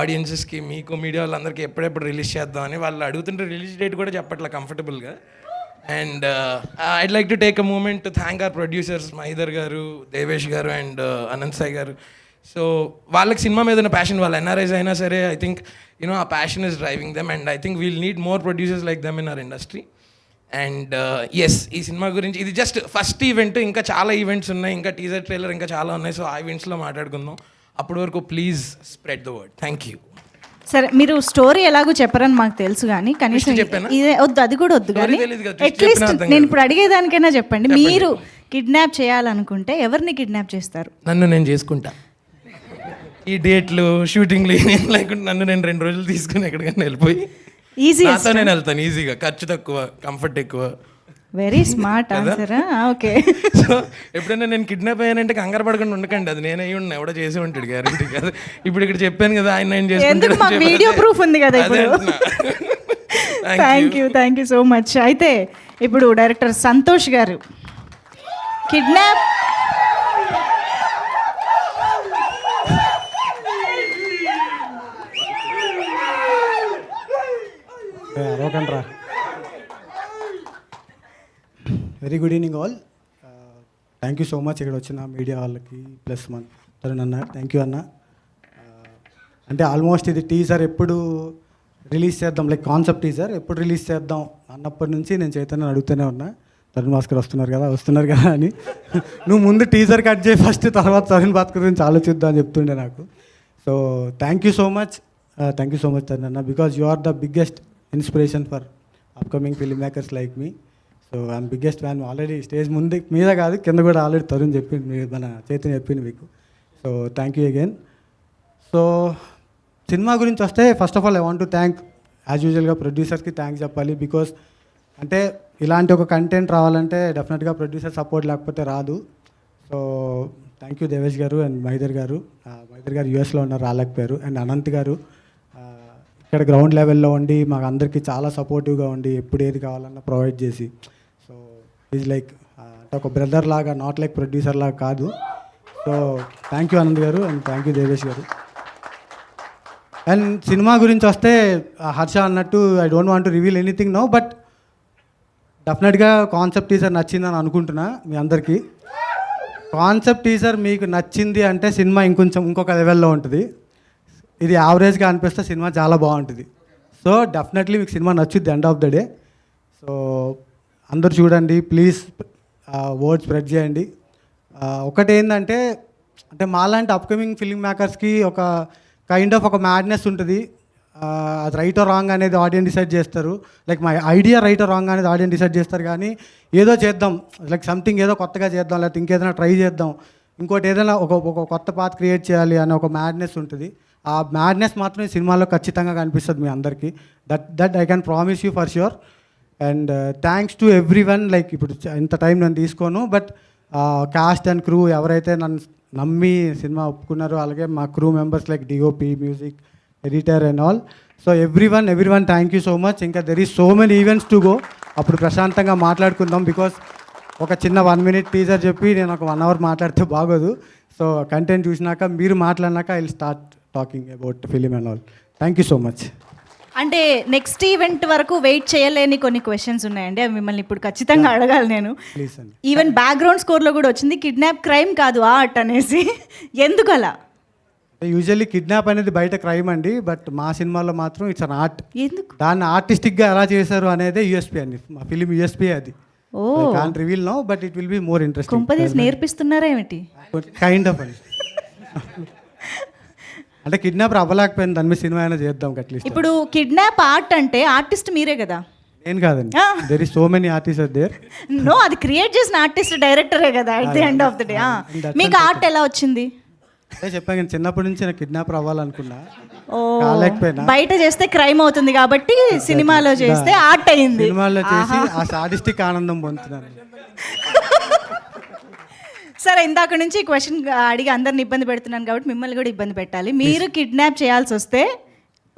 ఆడియన్సెస్కి, మీకు మీడియా వాళ్ళందరికీ ఎప్పుడెప్పుడు రిలీజ్ చేద్దామని. వాళ్ళు అడుగుతుంటే రిలీజ్ డేట్ కూడా చెప్పట్లా కంఫర్టబుల్గా. And I'd like to take a moment to thank our producers Mahidhar గారు, దేవేష్ గారు అండ్ అనంత్ సాయి గారు. సో వాళ్ళకి సినిమా మీద ఉన్న ప్యాషన్, వాళ్ళు ఎన్ఆర్ఐస్ అయినా సరే, I think you know uh passion is driving them and I think we'll need more producers like them in our industry. And yes, ఈ సినిమా గురించి ఇది జస్ట్ ఫస్ట్ ఈవెంట్, ఇంకా చాలా ఈవెంట్స్ ఉన్నాయి, ఇంకా టీజర్ ట్రైలర్ ఇంకా చాలా ఉన్నాయి. సో ఆ ఈవెంట్స్లో మాట్లాడుకుందాం. అప్పటి వరకు please spread the word. Thank you. సరే, మీరు స్టోరీ ఎలాగో చెప్పరని మాకు తెలుసు, కానీ కనీసం ఇదే వద్దు, అది కూడా వద్దు, కానీ అట్లీస్ట్ నేను ఇప్పుడు అడిగేదానికైనా చెప్పండి. మీరు కిడ్నాప్ చేయాలనుకుంటే ఎవరిని కిడ్నాప్ చేస్తారు? నన్ను నేను చేసుకుంటా. ఈ డేట్లు, షూటింగ్లు ఏం లేకుండా నన్ను నేను 2 రోజులు తీసుకుని ఎక్కడికైనా వెళ్ళిపోయి నాతో నేను వెళ్తాను ఈజీగా. ఖర్చు తక్కువ, కంఫర్ట్ ఎక్కువ. Very smart answer. Okay, so ఎప్పుడైనా నేను కిడ్నాప్ అయ్యానంటే కంగారు పడకుండా ఉండకండి, అది నేను అయ్యి ఎవడో చేసి ఉంటాడు, గ్యారంటీ కాదు. ఇప్పుడు ఇక్కడ చెప్పాను కదా, ఆయన నేను చేసుకుంటాను, వీడియో ప్రూఫ్ ఉంది కదా ఇప్పుడు. Thank you so much. అయితే ఇప్పుడు డైరెక్టర్ సంతోష్ గారు, కిడ్నాప్ అరవకండ్రా. Very good evening all. Thank you so much ఇక్కడ వచ్చిన మీడియా వాళ్ళకి, ప్లస్ మన తరుణ్ అన్న, థ్యాంక్ యూ అన్న. అంటే ఆల్మోస్ట్ ఇది టీజర్ ఎప్పుడు రిలీజ్ చేద్దాం, లైక్ కాన్సెప్ట్ టీజర్ ఎప్పుడు రిలీజ్ చేద్దాం అన్నప్పటి నుంచి నేను చైతన్య అడుగుతూనే ఉన్నా, తరుణ్ భాస్కర్ వస్తున్నారు కదా అని. నువ్వు ముందు టీజర్ కట్ చేయి ఫస్ట్, తర్వాత తరుణ్ భాస్కర్ గురించి ఆలోచిద్దాం అని చెప్తుండే నాకు. So thank you so much Tarun అన్న, because you are the biggest inspiration for upcoming film makers like me. So I'm biggest fan. Already stage ముందు మీద కాదు కింద కూడా ఆల్రెడీ తరుణ్ చెప్పింది, మన చైతన్య చెప్పింది మీకు. So thank you again. So cinema గురించి వస్తే first of all I want to thank as యూజువల్గా ప్రొడ్యూసర్స్కి థ్యాంక్స్ చెప్పాలి. బికాస్ అంటే ఇలాంటి ఒక కంటెంట్ రావాలంటే డెఫినెట్గా ప్రొడ్యూసర్ సపోర్ట్ లేకపోతే రాదు. సో థ్యాంక్ యూ దేవేష్ గారు అండ్ మైదర్ గారు. మైదర్ గారు యూఎస్లో ఉన్నారు, రాలేకపోయారు. అండ్ అనంత్ గారు ఇక్కడ గ్రౌండ్ లెవెల్లో ఉండి మాకు అందరికీ చాలా సపోర్టివ్గా ఉండి ఎప్పుడు ఏది కావాలన్నా ప్రొవైడ్ చేసి, సో ఈజ్ లైక్ అంటే ఒక బ్రదర్ లాగా, నాట్ లైక్ ప్రొడ్యూసర్ లాగా కాదు. సో థ్యాంక్ యూ అనంత్ గారు అండ్ థ్యాంక్ యూ దేవేష్ గారు. అండ్ సినిమా గురించి వస్తే హర్ష అన్నట్టు I don't want to reveal anything no, but డెఫినెట్గా కాన్సెప్ట్ టీజర్ నచ్చిందని అనుకుంటున్నా మీ అందరికీ. కాన్సెప్ట్ టీజర్ మీకు నచ్చింది అంటే సినిమా ఇంకొక లెవెల్లో ఉంటుంది. ఇది యావరేజ్గా అనిపిస్తే సినిమా చాలా బాగుంటుంది. సో డెఫినెట్లీ మీకు సినిమా నచ్చుద్ది end of the day. So అందరు చూడండి ప్లీజ్, వర్డ్ స్ప్రెడ్ చేయండి. ఒకటి ఏంటంటే అంటే మాలాంటి అప్కమింగ్ ఫిల్మ్ మేకర్స్కి ఒక కైండ్ ఆఫ్ ఒక మ్యాడ్నెస్ ఉంటుంది. అది రైట్ ఆర్ రాంగ్ అనేది ఆడియన్స్ డిసైడ్ చేస్తారు. Like my idea right are wrong అనేది ఆడియన్స్ డిసైడ్ చేస్తారు. కానీ ఏదో చేద్దాం, లైక్ సంథింగ్ ఏదో కొత్తగా చేద్దాం, లేకపోతే ఇంకేదైనా ట్రై చేద్దాం, ఇంకోటి ఏదైనా ఒక కొత్త పాత్ క్రియేట్ చేయాలి అనే ఒక మ్యాడ్నెస్ ఉంటుంది. ఆ మ్యాడ్నెస్ మాత్రం ఈ సినిమాలో ఖచ్చితంగా కనిపిస్తుంది మీ అందరికీ. That I can promise you for sure. And thanks to every one. Like ఇప్పుడు ఇంత టైం నేను తీసుకోను, బట్ కాస్ట్ అండ్ క్రూ ఎవరైతే నన్ను నమ్మి సినిమా ఒప్పుకున్నారో, అలాగే మా crew members like DOP, music, editor and all. So every one thank you so much. ఇంకా there is so many events to go. అప్పుడు ప్రశాంతంగా మాట్లాడుకుందాం. బికాస్ ఒక చిన్న 1 minute టీజర్ చెప్పి నేను ఒక 1 hour మాట్లాడితే బాగోదు. సో కంటెంట్ చూసినాక మీరు మాట్లాడినాక I will start talking about film and all. Thank you so much. అంటే నెక్స్ట్ ఈవెంట్ వరకు వెయిట్ చేయలేని కొన్ని క్వశ్చన్స్ ఉన్నాయండి, అవి మిమ్మల్ని ఇప్పుడు ఖచ్చితంగా అడగాలి నేను. ప్లీజ్ అండి. ఈవెన్ బ్యాక్గ్రౌండ్ స్కోర్లో కూడా వచ్చింది కిడ్నాప్ క్రైమ్ కాదు ఆర్ట్ అనేసి. ఎందుకు అలా? యూజువల్లీ కిడ్నాప్ అనేది బయట క్రైమ్ అండి, బట్ మా సినిమాలో మాత్రం ఇట్స్ అన్ ఆర్ట్. ఎందుకు దాన్ని ఆర్టిస్టిక్గా ఎలా చేశారు అనేది యూఎస్పీ అండి. మా ఫిలిం యూఎస్పీ అది. Can't reveal no, but it will be more interesting. కుంపదీసి నేర్పిస్తున్నారా ఏమిటి? కైండ్ ఆఫ్ అండి. అంటే కిడ్నాపర్ అవ్వలేకపోయింది, దాని మీద సినిమా అయినా చేద్దాం అట్లీస్ట్. ఇప్పుడు కిడ్నాప్ ఆర్ట్ అంటే ఆర్టిస్ట్ మీరే కదా? నేను కాదండి, there is so many artist are there. No, అది క్రియేట్ చేసిన ఆర్టిస్ట్ డైరెక్టరే కదా at the end of the day. మీకు ఆర్ట్ ఎలా వచ్చింది? అదే చెప్పాను, నేను చిన్నప్పటి నుంచి నాకు కిడ్నాపర్ అవ్వాలనుకున్నా, ఓ, కాలేకపోయినా. బయట చేస్తే క్రైమ్ అవుతుంది కాబట్టి సినిమాలో చేస్తే ఆర్ట్ అయింది. సినిమాలో చేసి ఆ సాడిస్టిక్ ఆనందం పొందుతున్నాను. సరే, ఇందాక నుంచి క్వశ్చన్ అడిగి అందరిని ఇబ్బంది పెడుతున్నాను కాబట్టి మిమ్మల్ని కూడా ఇబ్బంది పెట్టాలి. మీరు కిడ్నాప్ చేయాల్సి వస్తే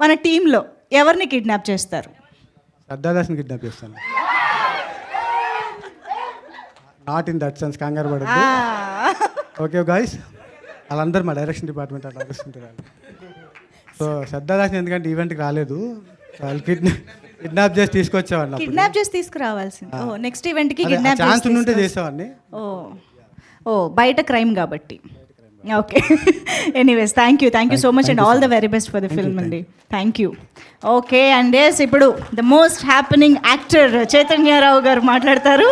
మన టీంలో ఎవరిని కిడ్నాప్ చేస్తారు? శ్రద్ధాదాస్ని కిడ్నాప్ చేస్తాను. నాట్ ఇన్ దట్ సెన్స్, కంగారు పడద్దు. ఓకే గాయ్స్, వాళ్ళందరూ మా డైరెక్షన్ డిపార్ట్మెంట్ అట్లా ఆలోచించారు. సో శ్రద్ధాదాస్ని ఎందుకంటే ఈవెంట్కి రాలేదు, వాళ్ళు కిడ్నాప్ చేసి తీసుకొచ్చేవాడిని. కిడ్నాప్ చేసి తీసుకురావాల్సింది. ఓ, నెక్స్ట్ ఈవెంట్కి కిడ్నాప్ ఛాన్స్ ఉంటే చేసేవాడిని. ఓ, బయట క్రైమ్ కాబట్టి. Okay, anyways thank you so much and all the very best for the film అండి. Thank you. Okay, and yes, ఇప్పుడు the most happening actor Chaitanya Rao garu మాట్లాడతారు.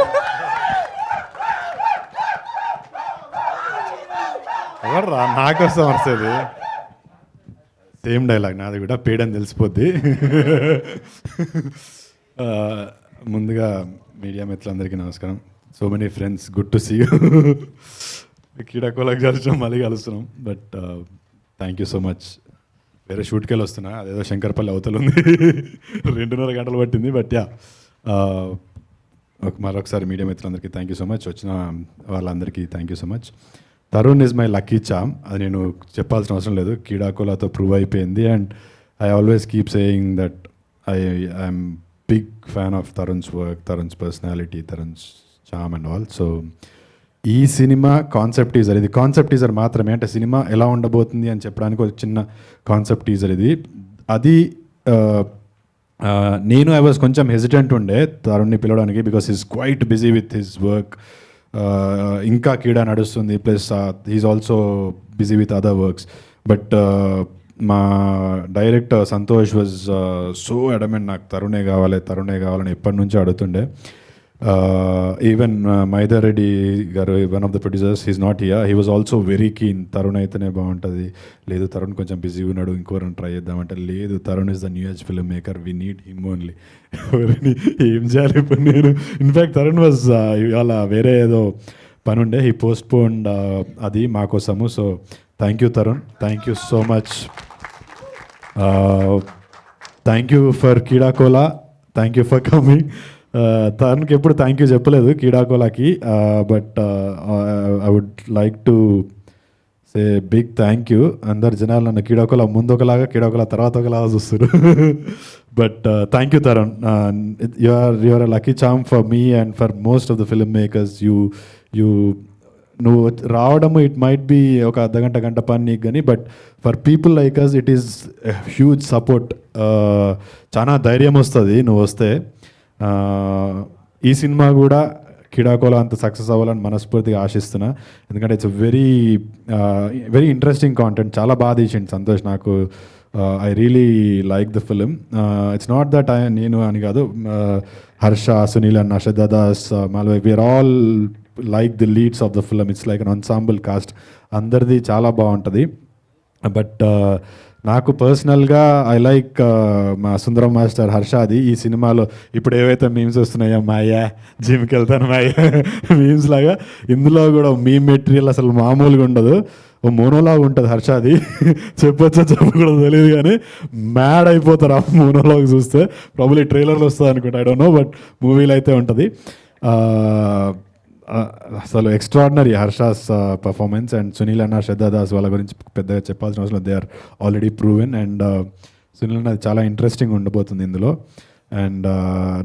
ఎవర్రా నాకోసం వస్తుంది? సేమ్ డైలాగ్ నాది కూడా, పేడని తెలిసిపోద్ది. ముందుగా మీడియా మిత్రులందరికీ నమస్కారం. So many friends, good to see you. కీడాకోలకు కలిసి మళ్ళీ కలుస్తున్నాం. But thank you so much. వేరే షూట్కి వెళ్ళి వస్తున్నా, అదేదో శంకర్పల్లి అవతల ఉంది, 2.5 గంటలు పట్టింది. బట్ యా, మరొకసారి మీడియా మిత్రులందరికీ థ్యాంక్ యూ సో మచ్. వచ్చిన వాళ్ళందరికీ thank you so much. Tarun is my lucky charm, అది నేను చెప్పాల్సిన అవసరం లేదు, కీడాకోలాతో ప్రూవ్ అయిపోయింది. And I always keep saying that I'm big fan of Tarun's work, Tarun's personality, Tarun's charm and all. So ఈ సినిమా కాన్సెప్ట్ టీజర్, ఇది కాన్సెప్ట్ టీజర్ మాత్రమే, అంటే సినిమా ఎలా ఉండబోతుంది అని చెప్పడానికి ఒక చిన్న కాన్సెప్ట్ టీజర్ ఇది. అది నేను ఐ వాజ్ కొంచెం హెసిటెంట్ ఉండే తరుణ్ని పిలవడానికి, because is quite busy with his work. ఇంకా కీడా నడుస్తుంది, plus he is also busy with other works. But మా director Santosh was so adamant, నాకు తరుణే కావాలని ఎప్పటి నుంచో అడుగుతుండే. ఈవెన్ మైదర్ రెడ్డి గారు, one of the producers, he's not here, he was also very keen. Tarun అయితేనే బాగుంటుంది, లేదు తరుణ్ కొంచెం బిజీ ఉన్నాడు, ఇంకోరిని ట్రై చేద్దామంటే, లేదు Tarun is the new age film maker, we need him only. ఎవరిని ఏం చేయాలి ఇప్పుడు నేను? ఇన్ఫ్యాక్ట్ తరుణ్ వాజ్ ఇవాళ వేరే ఏదో పని ఉండే, హీ పోస్ట్ పోన్డ్ అది మా కోసము. So thank you Tarun, thank you so much. Thank you for Keedaa Cola, thank you for coming. తనకి ఎప్పుడు థ్యాంక్ యూ చెప్పలేదు కీడాకోలాకి, but I would like to say big thank you. అందరు జనాలు నన్ను కీడాకోలా ముందు ఒకలాగా, కీడాకోలా తర్వాత ఒకలాగా చూస్తారు. But thank you Tarun, you are a lucky charm for me and for most of the film makers. నువ్వు రావడము ఇట్ మైట్ బీ ఒక అర్ధగంట గంట పని నీకు కానీ, but for people like us it is huge support. చాలా ధైర్యం వస్తుంది నువ్వు వస్తే. ఈ సినిమా కూడా కిడాకోలా అంత సక్సెస్ అవ్వాలని మనస్ఫూర్తిగా ఆశిస్తున్నా, ఎందుకంటే it's very very interesting content. చాలా బాగా తీసిండు సంతోష్. నాకు I really like the film. It's not that నేను అని కాదు, హర్ష, సునీల్ అన్న, Shraddha Das, Malvi, we are all like the leads of the film. It's like an ensemble cast. అందరిది చాలా బాగుంటుంది. బట్ నాకు పర్సనల్గా ఐ లైక్ మా సుందరం మాస్టర్ హర్షాది ఈ సినిమాలో ఇప్పుడు ఏవైతే మీమ్స్ వస్తున్నాయో, మాయా జిమ్కి వెళ్తాను మాయా మీమ్స్ లాగా, ఇందులో కూడా మీమ్ మెటీరియల్ అసలు మామూలుగా ఉండదు. ఓ మోనోలాగ్ ఉంటుంది హర్షాది. చెప్పొచ్చో చెప్పకూడదు తెలియదు కానీ మ్యాడ్ అయిపోతారు ఆ మోనోలాగ్ చూస్తే. ప్రాబ్లీ ట్రైలర్లో వస్తుంది అనుకుంటా, ఐ డోంట్ నో, బట్ మూవీలో అయితే ఉంటుంది. అసలు extraordinary Harsha's performance. And Sunil అన్న, శ్రద్ధా దాస్ వాళ్ళ గురించి పెద్దగా చెప్పాల్సిన అవసరం, they are already proven. And Sunil అన్న చాలా ఇంట్రెస్టింగ్ ఉండబోతుంది ఇందులో. అండ్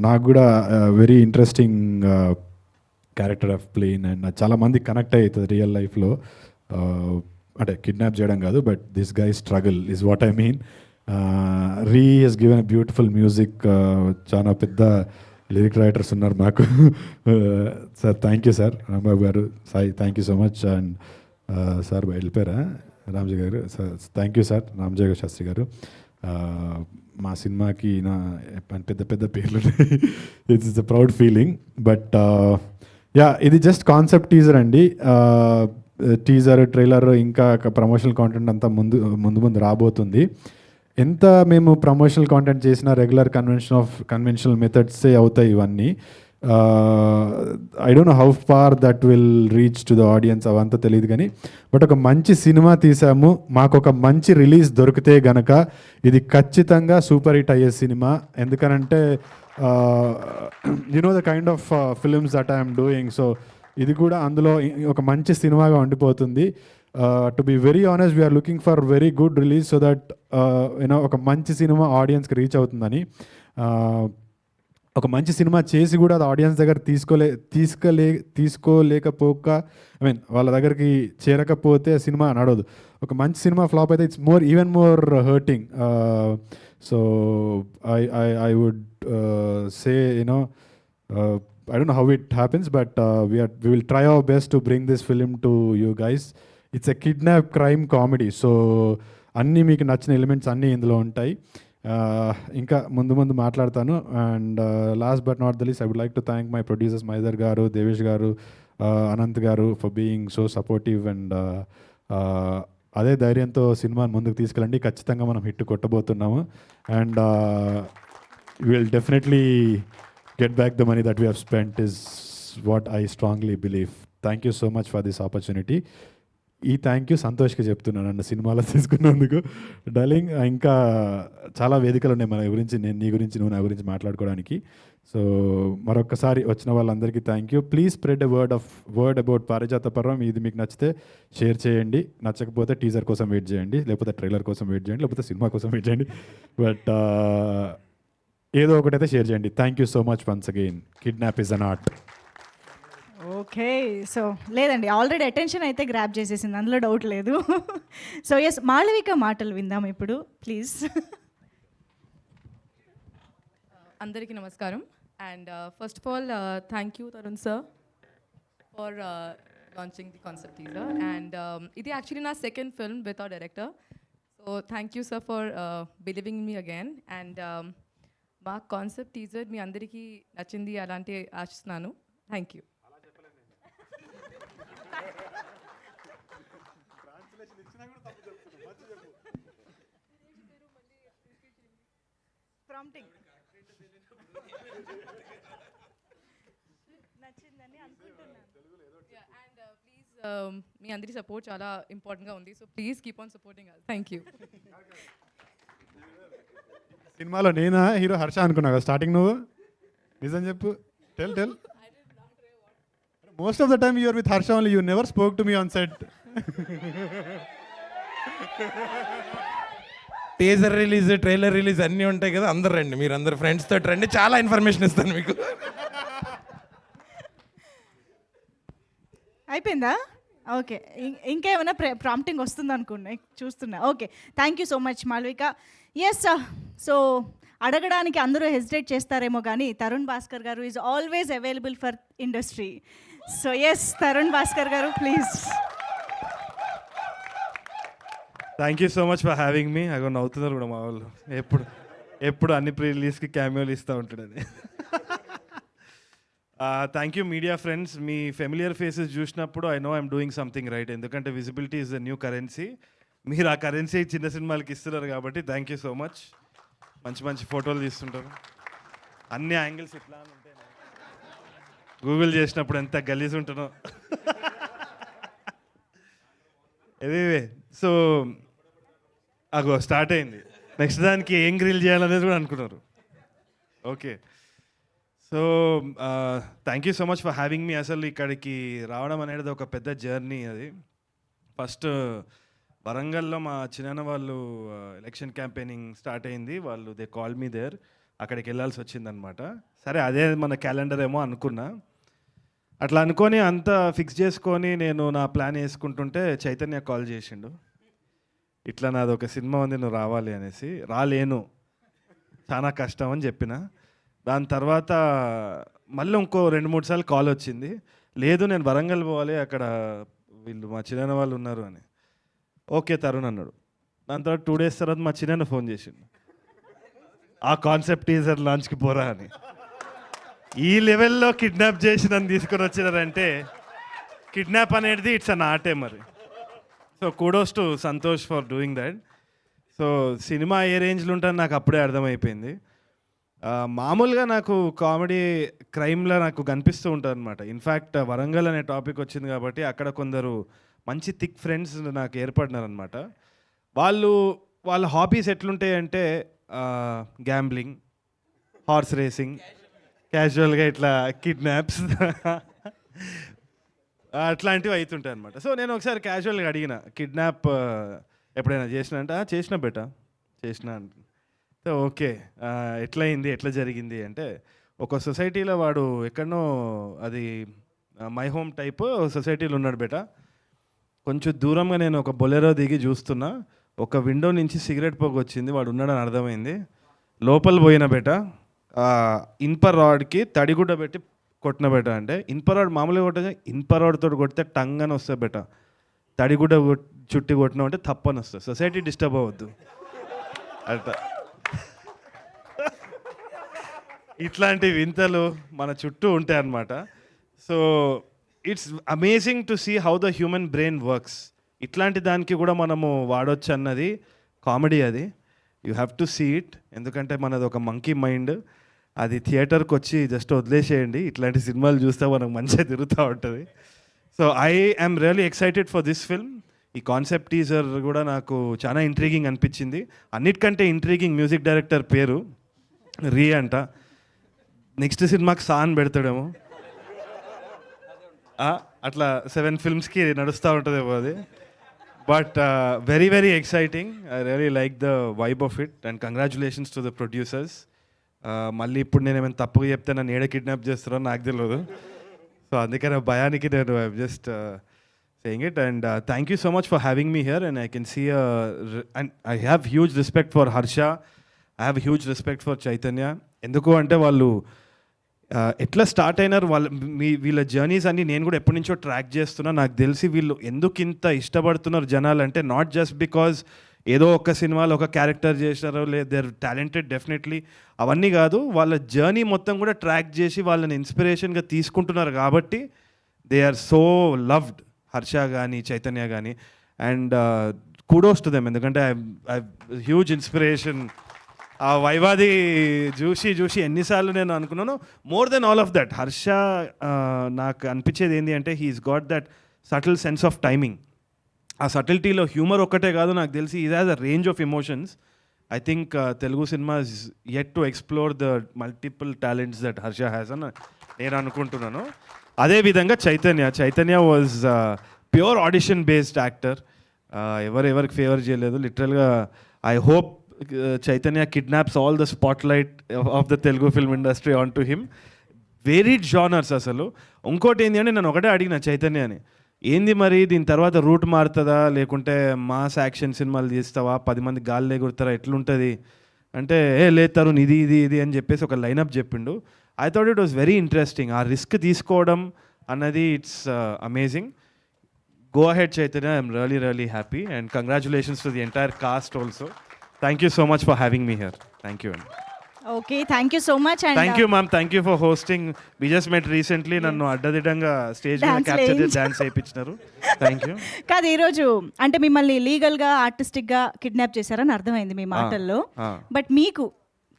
నాకు కూడా very interesting character of plain. And చాలామంది కనెక్ట్ అవుతుంది రియల్ లైఫ్లో. అంటే కిడ్నాప్ చేయడం కాదు, but this guy struggle is what I mean. రీ he's given a beautiful music. చాలా పెద్ద లిరిక్ రైటర్స్ ఉన్నారు మాకు. Sir thank you sir. Rambabu garu, Sai thank you so much. And sir వెళ్ళిపోయారా Ramji garu? Sir thank you sir. Ramji Shastri garu, మా సినిమాకి నా పెద్ద పెద్ద పేర్లు ఉన్నాయి. It's a proud feeling. But yeah, ఇది జస్ట్ కాన్సెప్ట్ టీజర్ అండి. టీజర్, ట్రైలర్, ఇంకా ప్రమోషనల్ కాంటెంట్ అంతా ముందు రాబోతుంది. ఎంత మేము ప్రమోషనల్ కాంటెంట్ చేసినా రెగ్యులర్ కన్వెన్షనల్ మెథడ్సే అవుతాయి ఇవన్నీ. I don't know how far that will reach to the audience, అవంతా తెలియదు కానీ, బట్ ఒక మంచి సినిమా తీసాము, మాకు ఒక మంచి రిలీజ్ దొరికితే గనక ఇది ఖచ్చితంగా సూపర్ హిట్ అయ్యే సినిమా. ఎందుకనంటే the kind of films that I'm doing. So ఇది కూడా అందులో ఒక మంచి సినిమాగా ఉండిపోతుంది. To be very honest, we are looking for very good release so that ఒక మంచి సినిమా ఆడియన్స్కి రీచ్ అవుతుందని. ఒక మంచి సినిమా చేసి కూడా అది ఆడియన్స్ దగ్గర తీసుకోలేకపోక, ఐ మీన్ వాళ్ళ దగ్గరికి చేరకపోతే ఆ సినిమా నడవదు. ఒక మంచి సినిమా ఫ్లాప్ అయితే it's even more hurting. So I would say I don't know how it happens, but we will try our best to bring this film to you guys. It's a kidnap crime comedy, so అన్నీ మీకు నచ్చిన elements అన్నీ ఇందులో ఉంటాయి. ఇంకా ముందు మాట్లాడతాను. And last but not the least, I would like to thank my producers మైదర్ గారు, దేవేష్ గారు, అనంత్ గారు for being so supportive. And అదే ధైర్యంతో సినిమాని ముందుకు తీసుకెళ్ళండి. ఖచ్చితంగా మనం హిట్ కొట్టబోతున్నాము. And will definitely get back the money that we have spent is what I strongly believe. Thank you so much for this opportunity. ఈ థ్యాంక్ యూ సంతోష్కి చెప్తున్నాను నన్ను సినిమాలో తీసుకున్నందుకు. డార్లింగ్, ఇంకా చాలా వేదికలు ఉన్నాయి మన గురించి, నేను నీ గురించి, నువ్వు నా గురించి మాట్లాడుకోవడానికి. సో మరొకసారి వచ్చిన వాళ్ళందరికీ thank you. Please spread a word about పారిజాత పర్వం. ఇది మీకు నచ్చితే షేర్ చేయండి, నచ్చకపోతే టీజర్ కోసం వెయిట్ చేయండి, లేకపోతే ట్రైలర్ కోసం వెయిట్ చేయండి, లేకపోతే సినిమా కోసం వెయిట్ చేయండి. బట్ ఏదో ఒకటైతే షేర్ చేయండి. Thank you so much once again. Kidnap is an art. Okay, so లేదండి, ఆల్రెడీ అటెన్షన్ అయితే గ్రాప్ చేసేసింది, అందులో డౌట్ లేదు. సో ఎస్, మాళవిక మాటలు విందాం ఇప్పుడు ప్లీజ్. అందరికీ నమస్కారం. And first of all thank you Tarun sir for launching the concept teaser. And ఇది యాక్చువల్లీ నా second film with our director. So thank you sir for believing me again. And మా concept teaser మీ అందరికీ నచ్చింది అలాంటి ఆశిస్తున్నాను. Thank you. And please మీ అందరి support చాలా ఇంపార్టెంట్గా ఉంది. So please keep on supporting us. Thank you. సినిమాలో నేనా హీరో హర్ష అనుకున్నావు కదా స్టార్టింగ్ నువ్వు నిజం చెప్పు tell most of the time you're with Harsha only you never spoke to me on set. Teaser release trailer release అన్నీ ఉంటాయి కదా, అందరు రండి, మీరు అందరు ఫ్రెండ్స్ తోటి రండి, చాలా ఇన్ఫర్మేషన్ ఇస్తాను మీకు. అయిపోయిందా? ఓకే, ఇంకేమైనా ప్రాంప్టింగ్ వస్తుంది అనుకున్నా, చూస్తున్నా. Okay, thank you so much Malvika. Yes, so అడగడానికి అందరూ హెసిటేట్ చేస్తారేమో కానీ తరుణ్ భాస్కర్ గారు is always available for industry. So yes, Tarun Bhaskar గారు please. Thank you so much for having me. అగో నవ్వుతున్నారు కూడా మా వాళ్ళు, ఎప్పుడు అన్ని ప్రీ రిలీజ్కి క్యామియోలు ఇస్తూ ఉంటాడని. Thank you media friends. మీ ఫెమిలియర్ ఫేసెస్ చూసినప్పుడు I know I'm doing something right, ఎందుకంటే visibility is the new currency. మీరు ఆ కరెన్సీ చిన్న సినిమాలకి ఇస్తున్నారు కాబట్టి థ్యాంక్ యూ సో మచ్. మంచి ఫోటోలు తీస్తుంటారు, అన్ని యాంగిల్స్ ఇట్లా ఉంటాయి. గూగుల్ చేసినప్పుడు ఎంత గలీజ్ ఉంటుందో. ఎనీవే, సో అగో స్టార్ట్ అయింది. నెక్స్ట్ దానికి ఏం గ్రిల్ చేయాలనేది కూడా అనుకున్నారు. Okay, so thank you so much for having మీ. అసలు ఇక్కడికి రావడం అనేది ఒక పెద్ద జర్నీ. అది ఫస్ట్ వరంగల్లో మా చిన్న వాళ్ళు ఎలక్షన్ క్యాంపెయినింగ్ స్టార్ట్ అయింది, వాళ్ళు దే కాల్ మీ దేర్, అక్కడికి వెళ్ళాల్సి వచ్చిందనమాట. సరే అదే మన క్యాలెండర్ ఏమో అనుకున్నా. అట్లా అనుకొని అంతా ఫిక్స్ చేసుకొని నేను నా ప్లాన్ వేసుకుంటుంటే చైతన్య కాల్ చేసిండు, ఇట్లా నాది ఒక సినిమా ఉంది నువ్వు రావాలి అనేసి. రాలేను, చాలా కష్టం అని చెప్పిన. దాని తర్వాత మళ్ళీ ఇంకో 2-3 సార్లు కాల్ వచ్చింది, లేదు నేను వరంగల్ పోవాలి, అక్కడ వీళ్ళు మా చిన్న వాళ్ళు ఉన్నారు అని. ఓకే తరుణ్ అన్నాడు. దాని తర్వాత 2 days తర్వాత మా చిన్న ఫోన్ చేసిండు, ఆ కాన్సెప్ట్ టీజర్ లాంచ్కి పోరా అని. ఈ లెవెల్లో కిడ్నాప్ చేసి నన్ను తీసుకొని వచ్చినారంటే కిడ్నాప్ అనేది ఇట్స్ అన్ ఆర్టే మరి. So kudos to Santosh for doing that. So cinema ఏ రేంజ్లో ఉంటుందని నాకు అప్పుడే అర్థమైపోయింది. మామూలుగా నాకు కామెడీ క్రైమ్లో నాకు కనిపిస్తూ ఉంటుంది అనమాట. ఇన్ఫ్యాక్ట్ వరంగల్ అనే టాపిక్ వచ్చింది కాబట్టి అక్కడ కొందరు మంచి థిక్ ఫ్రెండ్స్ నాకు ఏర్పడినారనమాట. వాళ్ళ హాబీస్ ఎట్లుంటాయంటే గ్యాంబ్లింగ్, హార్స్ రేసింగ్, క్యాజువల్గా ఇట్లా కిడ్నాప్స్ అట్లాంటివి అవుతుంటాయి అనమాట. సో నేను ఒకసారి క్యాజువల్గా అడిగిన, కిడ్నాప్ ఎప్పుడైనా చేసిన అంటే చేసిన చేసిన అంటే ఓకే ఎట్లయింది ఎట్లా జరిగింది అంటే, ఒక సొసైటీలో వాడు ఎక్కడనో అది మై హోమ్ టైప్ సొసైటీలో ఉన్నాడు బేట. కొంచెం దూరంగా నేను ఒక బొలెరో దిగి చూస్తున్నా, ఒక విండో నుంచి సిగరెట్ పొగ వచ్చింది, వాడు ఉన్నాడని అర్థమైంది. లోపల పోయిన బేట, ఇనుప రాడ్కి తడిగుడ్డ పెట్టి కొట్టిన బేట. అంటే ఇనుప రాడ్ మామూలుగా కొట్టే, ఇనుప రాడ్తో కొడితే టంగ్ అని వస్తుంది బేట, తడిగుడ్డ చుట్టి కొట్టినావు అంటే తప్పని వస్తుంది. సొసైటీ డిస్టర్బ్ అవ్వద్దు అట్లా. ఇట్లాంటి వింతలు మన చుట్టూ ఉంటాయి అన్నమాట. So it's amazing to see how the human brain works. ఇట్లాంటి దానికి కూడా మనము వాడవచ్చు అన్నది కామెడీ. అది you have to see it, ఎందుకంటే మనది ఒక మంకీ మైండ్. అది థియేటర్కి వచ్చి జస్ట్ వదిలేసేయండి, ఇట్లాంటి సినిమాలు చూస్తే మనకు మంచిగా తిరుగుతూ ఉంటుంది. So I am really excited for this film. ఈ కాన్సెప్ట్ టీజర్ కూడా నాకు చాలా ఇంట్రీగింగ్ అనిపించింది. అన్నిటికంటే ఇంట్రీగింగ్ మ్యూజిక్ డైరెక్టర్ పేరు రీ అంట. నెక్స్ట్ సినిమాకి సాన్ పెడతాడేమో, అట్లా 7 filmsకి నడుస్తూ ఉంటుందేమో అది. But very very exciting. I really like the vibe of it and congratulations to the producers. మళ్ళీ ఇప్పుడు నేను ఏమైనా తప్పుగా చెప్తే నన్ను ఏడ కిడ్నాప్ చేస్తారో నాకు తెలియదు. సో అందుకని భయానికి నేను I just saying it, and thank you so much for having me here. And I can see and I have huge respect for Harsha, I have huge respect for Chaitanya. ఎందుకు అంటే వాళ్ళు ఎట్లా start అయినారు, వీళ్ళ journeys అన్ని నేను కూడా ఎప్పటి నుంచో ట్రాక్ చేస్తున్నా. నాకు తెలిసి వీళ్ళు ఎందుకు ఇంత ఇష్టపడుతున్నారు జనాలు అంటే, నాట్ జస్ట్ బికాజ్ ఏదో ఒక సినిమాలో ఒక క్యారెక్టర్ చేసినారో లేదు, దే ఆర్ టాలెంటెడ్ డెఫినెట్లీ, అవన్నీ కాదు. వాళ్ళ జర్నీ మొత్తం కూడా ట్రాక్ చేసి వాళ్ళని ఇన్స్పిరేషన్గా తీసుకుంటున్నారు కాబట్టి they are so loved, Harsha కానీ చైతన్య కానీ. అండ్ కూడోస్ టు దెమ్, ఎందుకంటే ఐ హ్యూజ్ ఇన్స్పిరేషన్. ఆ వైవాది చూసి ఎన్నిసార్లు నేను అనుకున్నాను. More than all of that, Harsha నాకు అనిపించేది ఏంటి అంటే, he's got that subtle sense of timing. ఆ సటిల్టీలో హ్యూమర్ ఒక్కటే కాదు, నాకు తెలిసి is has a range of emotions. I think Telugu cinema is yet to explore the multiple talents that Harsha has అని నేను అనుకుంటున్నాను. అదేవిధంగా Chaitanya was pure audition based actor. ఎవరికి ఫేవర్ చేయలేదు. లిటరల్గా I hope Chaitanya kidnaps all the spotlight of the Telugu film industry on to him. Varied genres అసలు. ఇంకోటి ఏంటి అంటే నేను ఒకటే అడిగిన చైతన్యని, ఏంది మరి దీని తర్వాత రూట్ మారుతుందా, లేకుంటే మాస్ యాక్షన్ సినిమాలు తీస్తావా, 10 మంది గాల్లో ఎగురుతారా, ఎట్లుంటుంది అంటే లేదు తరుణ్ ఇది ఇది ఇది అని చెప్పేసి ఒక లైనప్ చెప్పిండు. I thought it was very interesting. ఆ రిస్క్ తీసుకోవడం అన్నది it's amazing. Go ahead, Chaitanya. I'm really, really happy. And congratulations to the entire cast also. Thank you so much for having me here. Thank you. Okay, thank you so much. And Thank you, ma'am. Thank you for hosting. We just met recently. నన్ను అడ్డదిడ్డంగా stage మీద Dance capture చేయించి. Dance చేయించినారు. Thank you. కాదు, ఈరోజు అంటే మిమ్మల్ని లీగల్గా ఆర్టిస్టిక్గా కిడ్నాప్ చేశారని అర్థమైంది మీ మాటల్లో. బట్ మీకు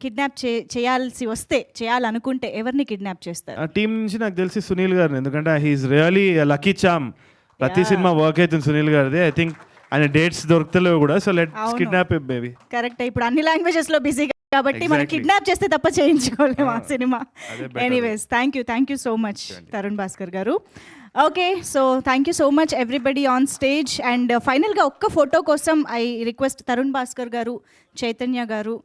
కిడ్నాప్ చేయాల్సి వస్తే, చేయాలనుకుంటే ఎవరిని కిడ్నాప్ చేస్తారు? ఆ టీం నుంచి నాకు తెలిసి సునీల్ గారిని, ఎందుకంటే హీఈస్ రియలీ లక్కీ చామ్. ప్రతి సినిమా వర్క్ అవుతుంది సునీల్ గారిది. ఐ థింక్ ఆయన డేట్స్ దొరుకుతలేవు కూడా. So let's kidnap him baby. Correct, ఇప్పుడు అన్ని లాంగ్వేజెస్ లో బిజీ కాబట్టి మనం కిడ్నాప్ చేస్తే తప్ప చేయించుకోలేము ఆ cinema. Anyways, thank you so much Tarun Bhaskar గారు. Okay, so thank you so much everybody on stage. And ఫైనల్గా ఒక్క ఫోటో కోసం ఐ రిక్వెస్ట్ తరుణ్ భాస్కర్ గారు, చైతన్య గారు,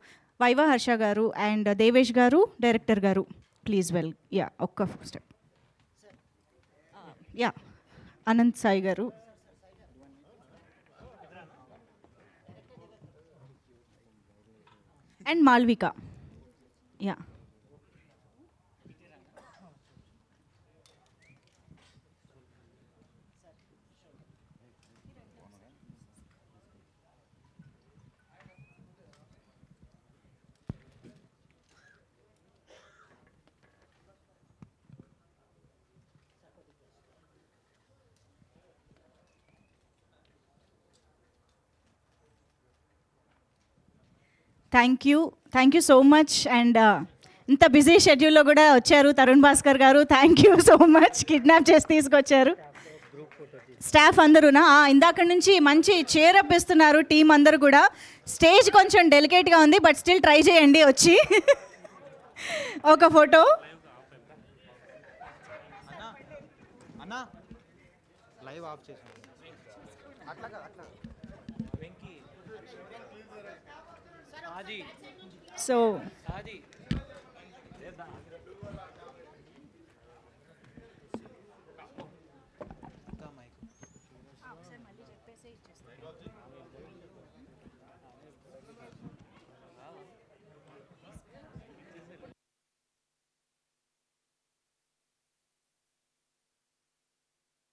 వైవా హర్ష గారు అండ్ దేవేష్ గారు, డైరెక్టర్ గారు, ప్లీజ్ వెల్. యా, ఒక్క స్టెప్. యా, అనంత్ సాయి గారు. And Malvika. Yeah, thank you so much. And ఇంత బిజీ షెడ్యూల్లో కూడా వచ్చారు తరుణ్ భాస్కర్ గారు. Thank you so much. Kidnap చేసి తీసుకొచ్చారు. స్టాఫ్ అందరూనా ఇందాక నుంచి మంచి చేరప్ ఇస్తున్నారు టీం అందరూ కూడా. స్టేజ్ కొంచెం డెలికేట్గా ఉంది, బట్ స్టిల్ ట్రై చేయండి వచ్చి ఒక ఫోటో. సో